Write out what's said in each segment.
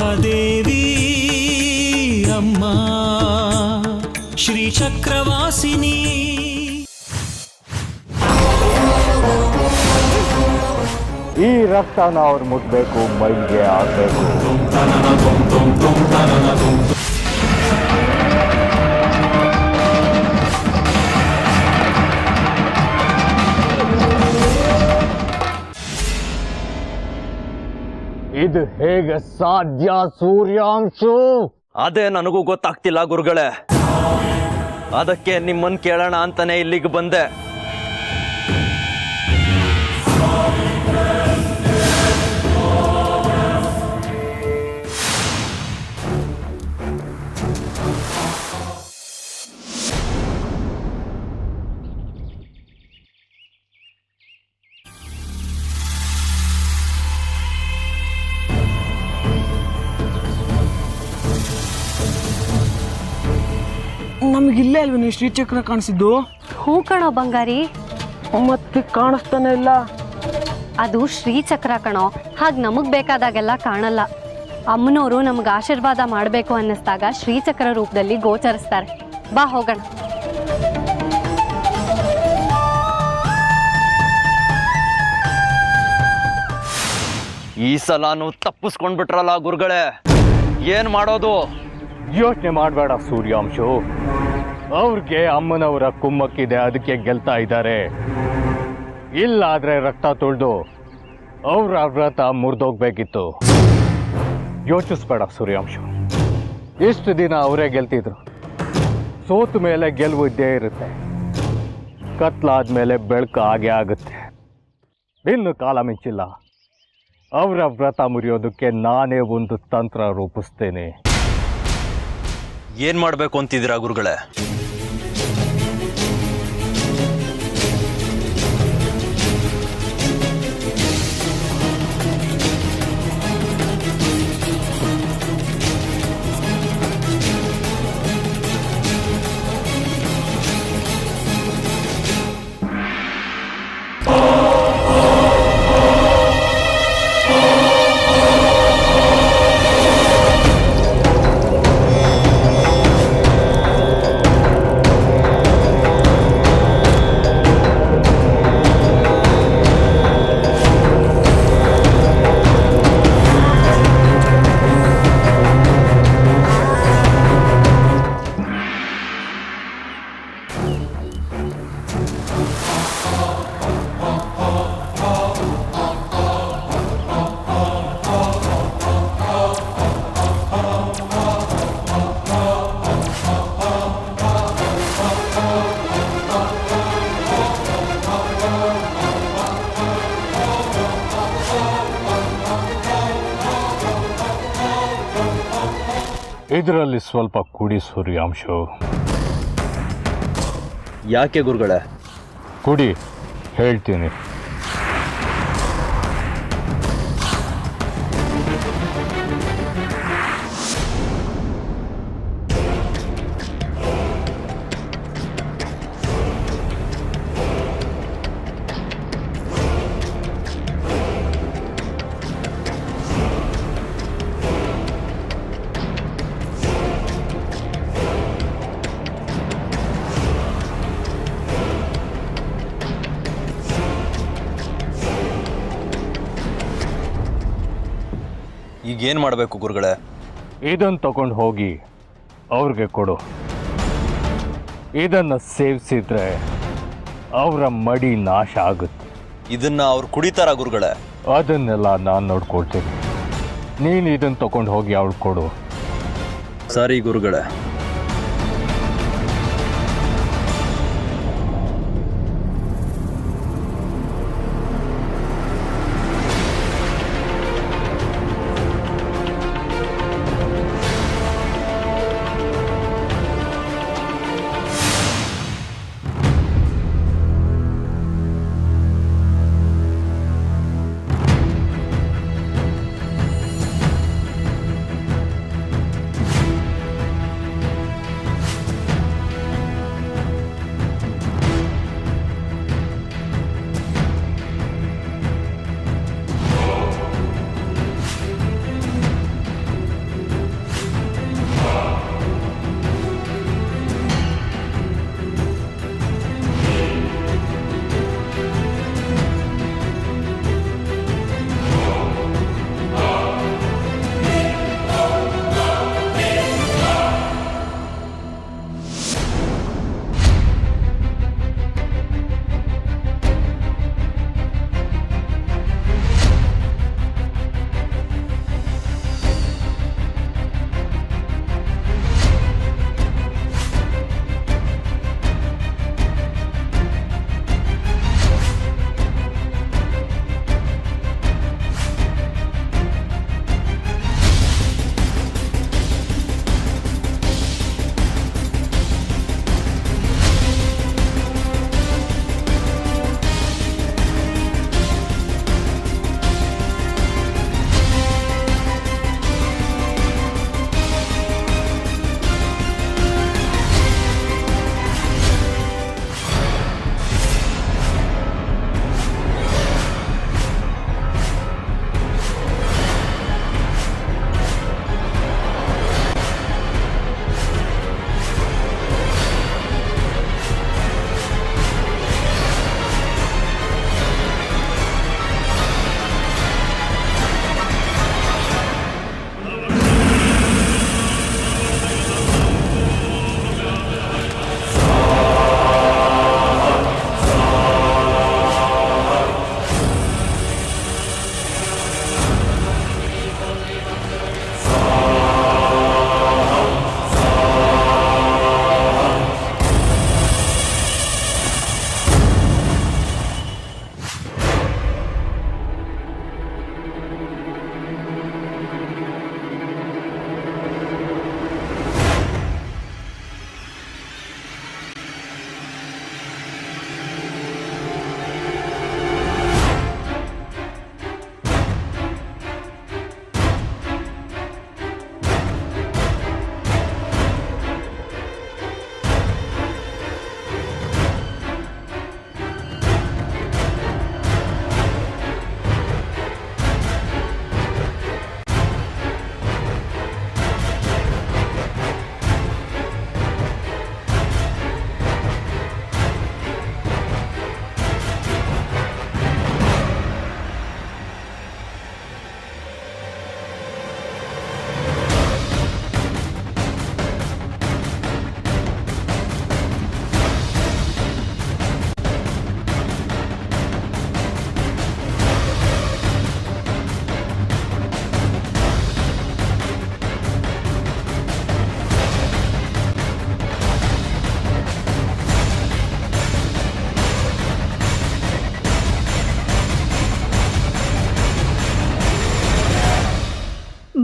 ಮಹಾದೇವಿ ಅಮ್ಮ ಶ್ರೀಚಕ್ರವಾಸಿನಿ. ಈ ರಕ್ತನ ಅವ್ರು ಮುಟ್ಬೇಕು, ಮೈಗೆ ಆಗ್ಬೇಕು. ಇದು ಹೇಗೆ ಸಾಧ್ಯ ಸೂರ್ಯಾಂಶು? ಅದೇ ನನಗೂ ಗೊತ್ತಾಗ್ತಿಲ್ಲ ಗುರುಗಳೇ. ಅದಕ್ಕೆ ನಿಮ್ಮನ್ ಕೇಳೋಣ ಅಂತಾನೆ ಇಲ್ಲಿಗೆ ಬಂದೆ. ನಮಗಿಲ್ಲೇ ಅಲ್ವ ನೀವು ಶ್ರೀಚಕ್ರ ಕಾಣಿಸಿದ್ದು? ಹೂ ಕಣೋ ಬಂಗಾರಿ, ಮತ್ತೆ ಕಾಣಿಸ್ತಾನೆ ಇಲ್ಲ. ಅದು ಶ್ರೀಚಕ್ರ ಕಣೋ, ಹಾಗೆ ನಮಗ್ ಬೇಕಾದಾಗೆಲ್ಲ ಕಾಣಲ್ಲ. ಅಮ್ಮನವರು ನಮ್ಗೆ ಆಶೀರ್ವಾದ ಮಾಡಬೇಕು ಅನ್ನಿಸ್ದಾಗ ಶ್ರೀಚಕ್ರ ರೂಪದಲ್ಲಿ ಗೋಚರಿಸ್ತಾರೆ. ಬಾ ಹೋಗೋಣ. ಈ ಸಲಾನು ತಪ್ಪಿಸ್ಕೊಂಡ್ಬಿಟ್ರಲ್ಲ ಗುರುಗಳೇ, ಏನ್ ಮಾಡೋದು? ಯೋಚನೆ ಮಾಡಬೇಡ ಸೂರ್ಯಾಂಶು. ಅವ್ರಿಗೆ ಅಮ್ಮನವರ ಕುಮ್ಮಕ್ಕಿದೆ, ಅದಕ್ಕೆ ಗೆಲ್ತಾ ಇದ್ದಾರೆ. ಇಲ್ಲಾದ್ರೆ ರಕ್ತ ತುಳಿದು ಅವ್ರ ವ್ರತ ಮುರಿದೋಗ್ಬೇಕಿತ್ತು. ಯೋಚಿಸ್ಬೇಡ ಸೂರ್ಯಾಂಶು. ಇಷ್ಟು ದಿನ ಅವರೇ ಗೆಲ್ತಿದ್ರು. ಸೋತ ಮೇಲೆ ಗೆಲುವು ಇದ್ದೇ ಇರುತ್ತೆ. ಕತ್ಲಾದ್ಮೇಲೆ ಬೆಳಕು ಹಾಗೆ ಆಗುತ್ತೆ. ಇನ್ನು ಕಾಲ ಮಿಂಚಿಲ್ಲ. ಅವರ ವ್ರತ ಮುರಿಯೋದಕ್ಕೆ ನಾನೇ ಒಂದು ತಂತ್ರ ರೂಪಿಸ್ತೇನೆ. ಏನ್ ಮಾಡ್ಬೇಕು ಅಂತಿದ್ದೀರಾ ಗುರುಗಳೇ? ಇದರಲ್ಲಿ ಸ್ವಲ್ಪ ಕುಡಿ ಸೂರ್ಯಾಂಶು. ಯಾಕೆ ಗುರುಗಳೇ? ಕುಡಿ, ಹೇಳ್ತೀನಿ. ಈಗೇನ್ ಮಾಡಬೇಕು ಗುರುಗಳೇ? ಇದನ್ನು ತಗೊಂಡು ಹೋಗಿ ಅವ್ರಿಗೆ ಕೊಡು. ಇದನ್ನು ಸೇವಿಸಿದ್ರೆ ಅವರ ಮಡಿ ನಾಶ ಆಗುತ್ತೆ. ಇದನ್ನ ಅವ್ರು ಕುಡಿತಾರ ಗುರುಗಳೇ? ಅದನ್ನೆಲ್ಲ ನಾನು ನೋಡ್ಕೊಳ್ತೀನಿ. ನೀನು ಇದನ್ನು ತಗೊಂಡು ಹೋಗಿ ಅವಳು ಕೊಡು. ಸರಿ ಗುರುಗಳೇ.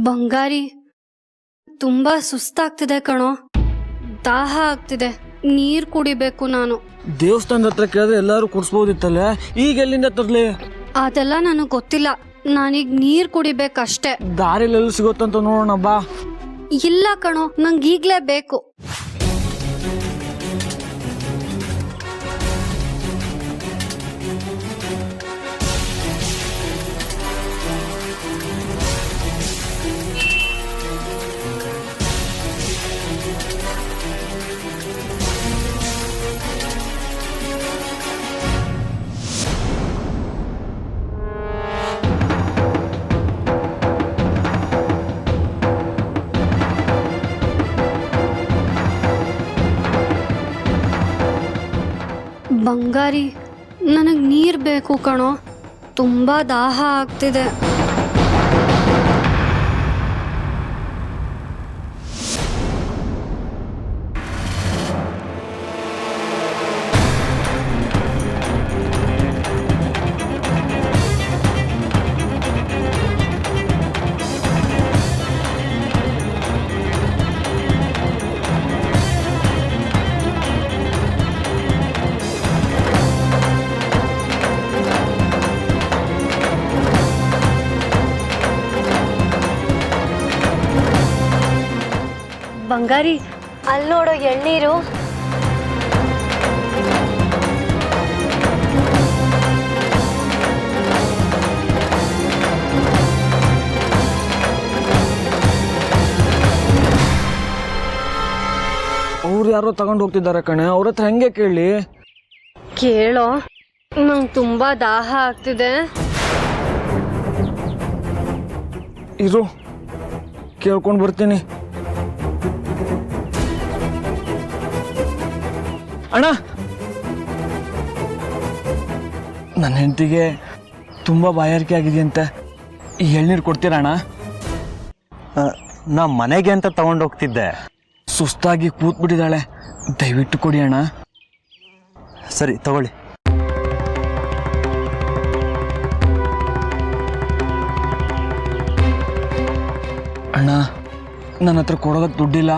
ಬಂಗಾರಿ ತುಂಬಾ ಸುಸ್ತಾಗ್ತಿದೆ ಕಣೋ, ದಾಹ ಆಗ್ತಿದೆ, ನೀರ್ ಕುಡಿಬೇಕು ನಾನು. ದೇವಸ್ಥಾನದ ಹತ್ರ ಕೇಳಿದ್ರೆ ಎಲ್ಲಾರು ಕುಡ್ಸ್ಬೋದಿತ್ತಲ್ಲ, ಈಗ ಎಲ್ಲಿಂದ ತರ್ಲಿ? ಅದೆಲ್ಲ ನನಗ್ ಗೊತ್ತಿಲ್ಲ, ನಾನೀಗ ನೀರ್ ಕುಡಿಬೇಕಷ್ಟೇ. ದಾರಿಲೆಲ್ಲ ಸಿಗುತ್ತಂತ ನೋಡೋಣ ಬಾ. ಇಲ್ಲ ಕಣೋ, ನಂಗೆ ಈಗ್ಲೇ ಬೇಕು. ಬಂಗಾರಿ, ನನಗ್ ನೀರ್ ಬೇಕು ಕಣೋ, ತುಂಬಾ ದಾಹ ಆಗ್ತಿದೆ. ಬಂಗಾರಿ, ಅಲ್ಲಿ ನೋಡೋ ಎಳ್ನೀರು. ಅವ್ರು ಯಾರೋ ತಗೊಂಡು ಹೋಗ್ತಿದ್ದಾರೆ ಕಣೆ, ಅವ್ರ ಹತ್ರ ಹೆಂಗೆ ಕೇಳಿ? ಕೇಳೋ, ನಂಗೆ ತುಂಬಾ ದಾಹ ಆಗ್ತಿದೆ. ಇರು, ಕೇಳ್ಕೊಂಡು ಬರ್ತೀನಿ. ಅಣ್ಣ, ನನ್ನ ಹೆಂಡತಿಗೆ ತುಂಬ ಬಾಯಾರಿಕೆ ಆಗಿದೆಯಂತೆ, ಈ ಎಳ್ನೀರು ಕೊಡ್ತೀರಾ ಅಣ್ಣ? ನಾ ಮನೆಗೆ ಅಂತ ತಗೊಂಡೋಗ್ತಿದ್ದೆ. ಸುಸ್ತಾಗಿ ಕೂತ್ಬಿಟ್ಟಿದ್ದಾಳೆ, ದಯವಿಟ್ಟು ಕೊಡಿ ಅಣ್ಣ. ಸರಿ ತಗೊಳ್ಳಿ. ಅಣ್ಣ, ನನ್ನ ಹತ್ರ ಕೊಡೋದಕ್ಕೆ ದುಡ್ಡಿಲ್ಲ.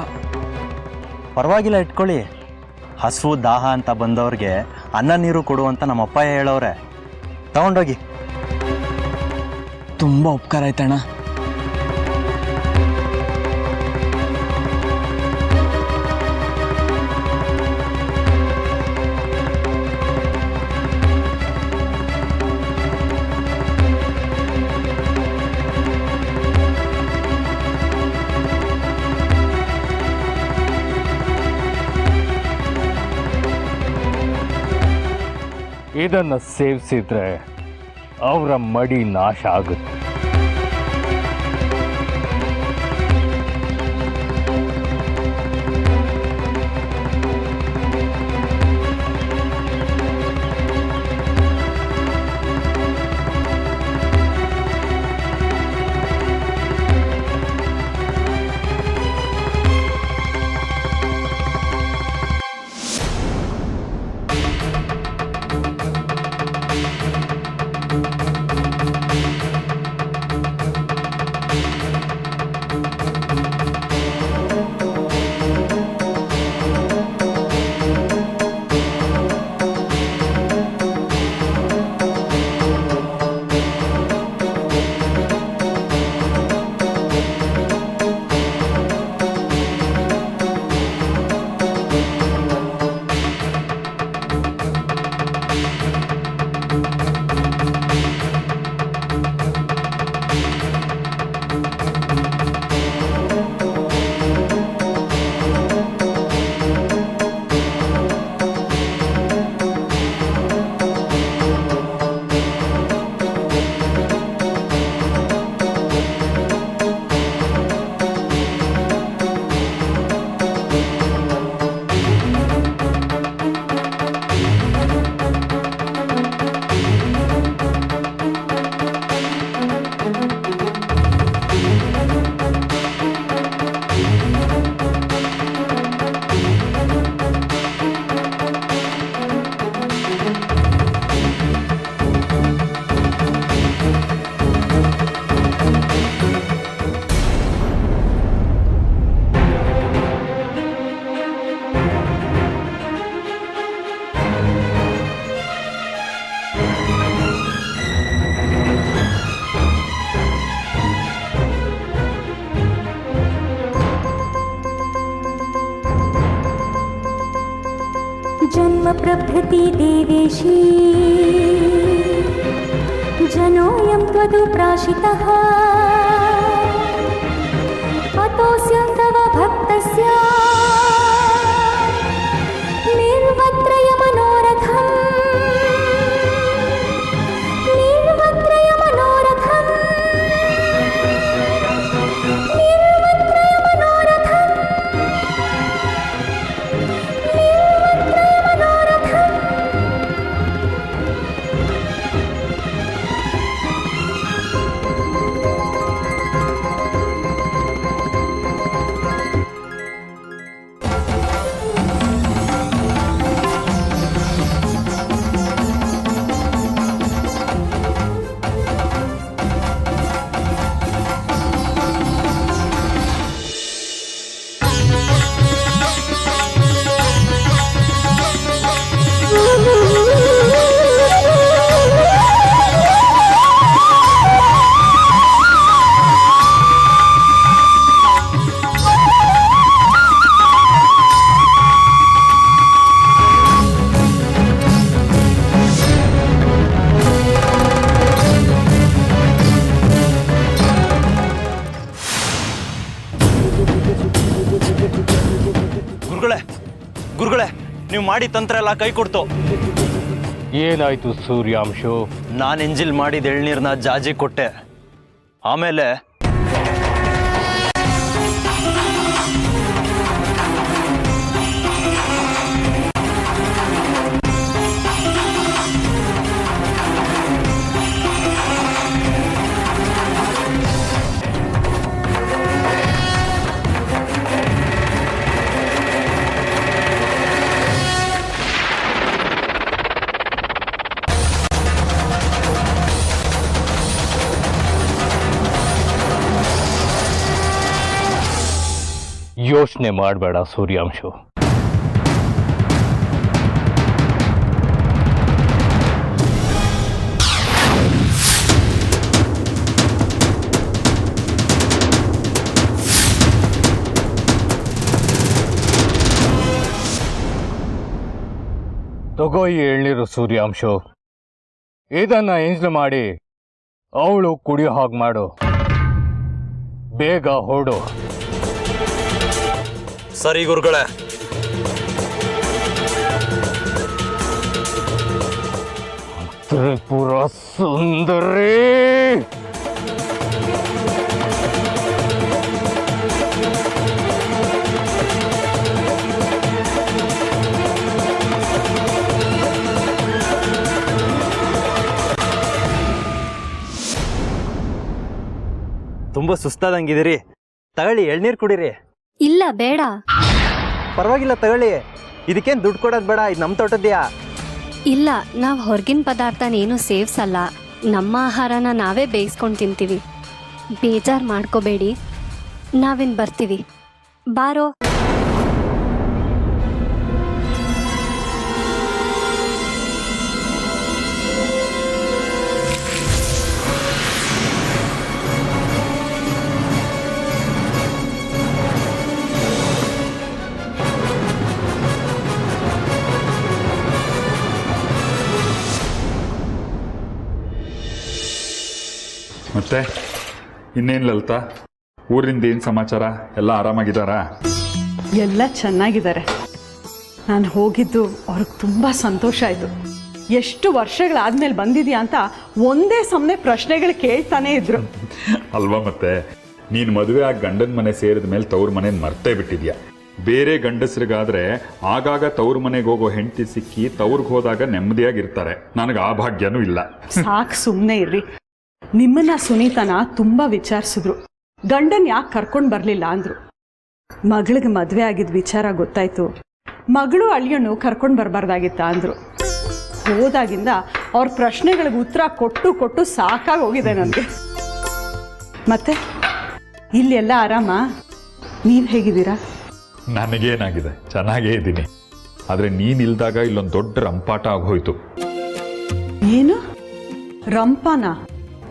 ಪರವಾಗಿಲ್ಲ, ಇಟ್ಕೊಳ್ಳಿ. ಹಸು ದಾಹ ಅಂತ ಬಂದವ್ರಿಗೆ ಅನ್ನ ನೀರು ಕೊಡು ಅಂತ ನಮ್ಮಪ್ಪ ಹೇಳವ್ರೆ. ತಗೊಂಡೋಗಿ. ತುಂಬ ಉಪಕಾರ ಆಯ್ತಣ್ಣ. ಇದನ್ನು ಸೇವಿಸಿದ್ರೆ ಅವರ ಮಡಿ ನಾಶ ಆಗುತ್ತೆ. प्रभृति देवेशी जनोऽयं त्वदुप्राशितः अतोऽस्यं तव भक्तस्य निर्वत्रयमनोरथम् ಗುರುಗಳೇ, ನೀವು ಮಾಡಿ ತಂತ್ರ ಎಲ್ಲ ಕೈ ಕೊಡ್ತು. ಏನಾಯ್ತು ಸೂರ್ಯಾಂಶು? ನಾನು ಎಂಜಿಲ್ ಮಾಡಿದ ಎಳ್ನೀರನ್ನ ಜಾಜಿ ಕೊಟ್ಟೆ. ಆಮೇಲೆ ಯೋಚನೆ ಮಾಡಬೇಡ ಸೂರ್ಯಾಂಶು. ತಗೋ ಈ ಎಳ್ನೀರು ಸೂರ್ಯಾಂಶು. ಇದನ್ನ ಎಂಜಲ್ ಮಾಡಿ ಅವಳು ಕುಡಿಯೋ ಹಾಗೆ ಮಾಡು. ಬೇಗ ಹೊರಡು. ಸರಿ ಗುರುಗಳೇ. ತ್ರಿಪುರ ಸುಂದರಿ, ತುಂಬಾ ಸುಸ್ತಾದಂಗಿದ್ದೀರಿ, ತಗೊಳ್ಳಿ ಎಳ್ನೀರು ಕುಡೀರಿ. ಇಲ್ಲ ಬೇಡ. ಪರವಾಗಿಲ್ಲ ತಗೊಳ್ಳಿ, ಇದಕ್ಕೇನು ದುಡ್ಡು ಕೊಡೋದು ಬೇಡ, ಇದು ನಮ್ಮ ತೋಟದ್ಯಾ. ಇಲ್ಲ, ನಾವು ಹೊರಗಿನ ಪದಾರ್ಥನೇನು ಸೇವ್ಸಲ್ಲ. ನಮ್ಮ ಆಹಾರನ ನಾವೇ ಬೇಯಿಸ್ಕೊಂಡು ತಿಂತೀವಿ. ಬೇಜಾರು ಮಾಡ್ಕೋಬೇಡಿ, ನಾವೇನು ಬರ್ತೀವಿ. ಬಾರೋ. ಮತ್ತೆ ಇನ್ನೇನು ಲಲಿತಾ, ಊರಿಂದ ಏನು ಸಮಾಚಾರ? ಎಲ್ಲ ಆರಾಮಾಗಿದ್ದಾರಾ? ಎಲ್ಲ ಚೆನ್ನಾಗಿದ್ದಾರೆ. ನಾನು ಹೋಗಿದ್ದು ಅವ್ರಿಗೆ ತುಂಬ ಸಂತೋಷ ಆಯಿತು. ಎಷ್ಟು ವರ್ಷಗಳಾದ್ಮೇಲೆ ಬಂದಿದ್ಯಾ ಅಂತ ಒಂದೇ ಸಮನೆ ಪ್ರಶ್ನೆಗಳು ಕೇಳ್ತಾನೆ ಇದ್ರು. ಅಲ್ವಾ, ಮತ್ತೆ ನೀನು ಮದುವೆ ಆಗಿ ಗಂಡನ ಮನೆ ಸೇರಿದ ಮೇಲೆ ತವ್ರ ಮನೆ ಮರ್ತೇ ಬಿಟ್ಟಿದ್ಯಾ. ಬೇರೆ ಗಂಡಸರಿಗಾದ್ರೆ ಆಗಾಗ ತವ್ರ ಮನೆಗೆ ಹೋಗೋ ಹೆಂಡತಿ ಸಿಕ್ಕಿ ತವ್ರಿಗೆ ಹೋದಾಗ ನೆಮ್ಮದಿಯಾಗಿರ್ತಾರೆ. ನನಗೆ ಆ ಭಾಗ್ಯನೂ ಇಲ್ಲ. ಸಾಕು, ಸುಮ್ಮನೆ ಇರ್ರಿ. ನಿಮ್ಮನ್ನ ಸುನೀತನ ತುಂಬ ವಿಚಾರಿಸಿದ್ರು. ಗಂಡನ್ ಯಾಕೆ ಕರ್ಕೊಂಡು ಬರಲಿಲ್ಲ ಅಂದ್ರು. ಮಗಳಿಗೆ ಮದುವೆ ಆಗಿದ್ದ ವಿಚಾರ ಗೊತ್ತಾಯ್ತು. ಮಗಳು ಅಳಿಯನು ಕರ್ಕೊಂಡು ಬರಬಾರ್ದಾಗಿತ್ತ ಅಂದ್ರು. ಹೋದಾಗಿಂದ ಅವ್ರ ಪ್ರಶ್ನೆಗಳಿಗೆ ಉತ್ತರ ಕೊಟ್ಟು ಕೊಟ್ಟು ಸಾಕಾಗಿ ಹೋಗಿದೆ ನನಗೆ. ಮತ್ತೆ ಇಲ್ಲೆಲ್ಲ ಆರಾಮ? ನೀವು ಹೇಗಿದ್ದೀರಾ? ನನಗೇನಾಗಿದೆ, ಚೆನ್ನಾಗೇ ಇದ್ದೀನಿ. ಆದರೆ ನೀನಿಲ್ದಾಗ ಇಲ್ಲೊಂದು ದೊಡ್ಡ ರಂಪಾಟ ಆಗೋಯ್ತು. ಏನು ರಂಪಾನ?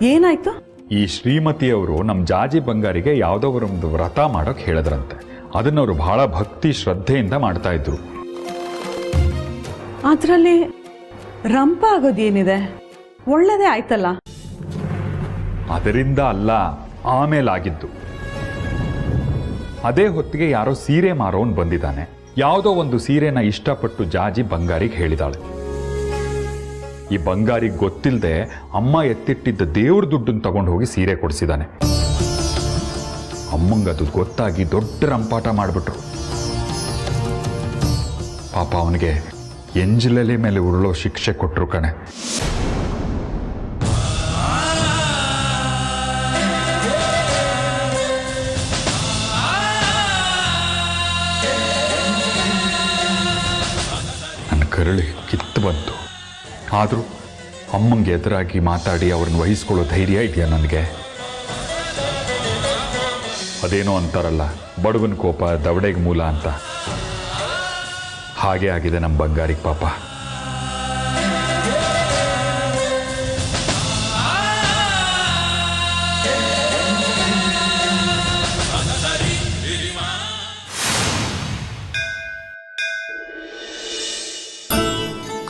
ಏನಾಯ್ತು? ಈ ಶ್ರೀಮತಿಯವರು ನಮ್ಮ ಜಾಜಿ ಬಂಗಾರಿಗೆ ಯಾವುದೋ ಒಂದು ವ್ರತ ಮಾಡೋಕೆ ಹೇಳಿದ್ರಂತೆ. ಅದನ್ನವರು ಬಹಳ ಭಕ್ತಿ ಶ್ರದ್ಧೆಯಿಂದ ಮಾಡ್ತಾ ಇದ್ರು. ಅದರಲ್ಲಿ ರಂಪ ಆಗೋದೇನಿದೆ? ಒಳ್ಳೇದೇ ಆಯ್ತಲ್ಲ. ಅದರಿಂದ ಅಲ್ಲ, ಆಮೇಲಾಗಿದ್ದು. ಅದೇ ಹೊತ್ತಿಗೆ ಯಾರೋ ಸೀರೆ ಮಾರೋನ್ ಬಂದಿದ್ದಾನೆ. ಯಾವುದೋ ಒಂದು ಸೀರೆನ ಇಷ್ಟಪಟ್ಟು ಜಾಜಿ ಬಂಗಾರಿಗೆ ಹೇಳಿದಾಳೆ. ಈ ಬಂಗಾರಿಗೆ ಗೊತ್ತಿಲ್ಲದೆ ಅಮ್ಮ ಎತ್ತಿಟ್ಟಿದ್ದ ದೇವ್ರ ದುಡ್ಡನ್ನು ತಗೊಂಡು ಹೋಗಿ ಸೀರೆ ಕೊಡಿಸಿದಾನೆ. ಅಮ್ಮಂಗದು ಗೊತ್ತಾಗಿ ದೊಡ್ಡ ರಂಪಾಟ ಮಾಡಿಬಿಟ್ರು. ಪಾಪ ಅವನಿಗೆ ಎಂಜಲಲೆ ಮೇಲೆ ಉರುಳೋ ಶಿಕ್ಷೆ ಕೊಟ್ಟರು ಕಣೆ. ನನ್ನ ಕರಳು ಕಿತ್ತು ಬಂತು. ಆದರೂ ಅಮ್ಮಂಗೆ ಎದುರಾಗಿ ಮಾತಾಡಿ ಅವ್ರನ್ನ ವಹಿಸ್ಕೊಳ್ಳೋ ಧೈರ್ಯ ಇದೆಯಾ ನನಗೆ? ಅದೇನೋ ಅಂತಾರಲ್ಲ, ಬಡವನ ಕೋಪ ದವಡೆಗೆ ಮೂಲ ಅಂತ. ಹಾಗೆ ಆಗಿದೆ ನಮ್ಮ ಬಂಗಾರಿಗೆ ಪಾಪ.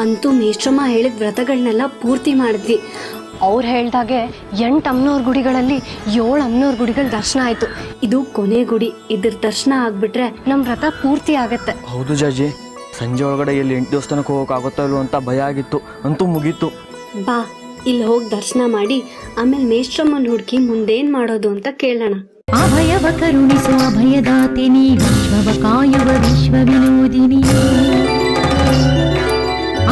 ಅಂತೂ ಮೇಷ್ಟ್ರಮ್ಮ ಹೇಳಿದ ವ್ರತಗಳನ್ನೆಲ್ಲ ಪೂರ್ತಿ ಮಾಡಿದ್ವಿ. ಅವ್ರು ಹೇಳ್ದಾಗೆ 8 ಅಮ್ಮನವ್ರ ಗುಡಿಗಳಲ್ಲಿ 7 ಅಮ್ಮನವ್ರ ಗುಡಿಗಳ ದರ್ಶನ ಆಯಿತು. ಇದು ಕೊನೆ ಗುಡಿ. ಇದ್ರ ದರ್ಶನ ಆಗ್ಬಿಟ್ರೆ ನಮ್ಮ ವ್ರತ ಪೂರ್ತಿ ಆಗತ್ತೆ. ಹೌದು ಜಾಜಿ, ಸಂಜೆ ಒಳಗಡೆ ಎಲ್ಲಿ 8 ದೇವಸ್ಥಾನಕ್ಕೆ ಹೋಗೋಕ್ಕಾಗುತ್ತೋ ಇಲ್ವೋ ಅಂತ ಭಯ ಆಗಿತ್ತು. ಅಂತೂ ಮುಗೀತು. ಬಾ, ಇಲ್ಲಿ ಹೋಗಿ ದರ್ಶನ ಮಾಡಿ ಆಮೇಲೆ ಮೇಷ್ಟ್ರಮ್ಮನ ಹುಡುಕಿ ಮುಂದೇನು ಮಾಡೋದು ಅಂತ ಕೇಳೋಣ. ಅಭಯವ ಕರುಣಿಸುವ ಅಭಯದಾತಿನಿ, ವಿಶ್ವವ ಕಾಯುವ ವಿಶ್ವ ವಿನೋದಿನಿ.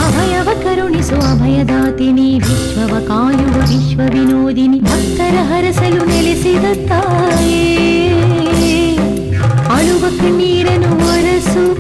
ಅಭಯವ ಕರುಣಿಸುವ ಅಭಯದಾತಿನಿ, ವಿಶ್ವವ ಕಾಯುವ ವಿಶ್ವ ವಿನೋದಿನಿ. ಭಕ್ತರ ಹರಸಲು ನೆಲೆಸಿದ ತಾಯೇ, ಅಳುವ ಕಣ್ಣೀರನ್ನು ಒರೆಸುವ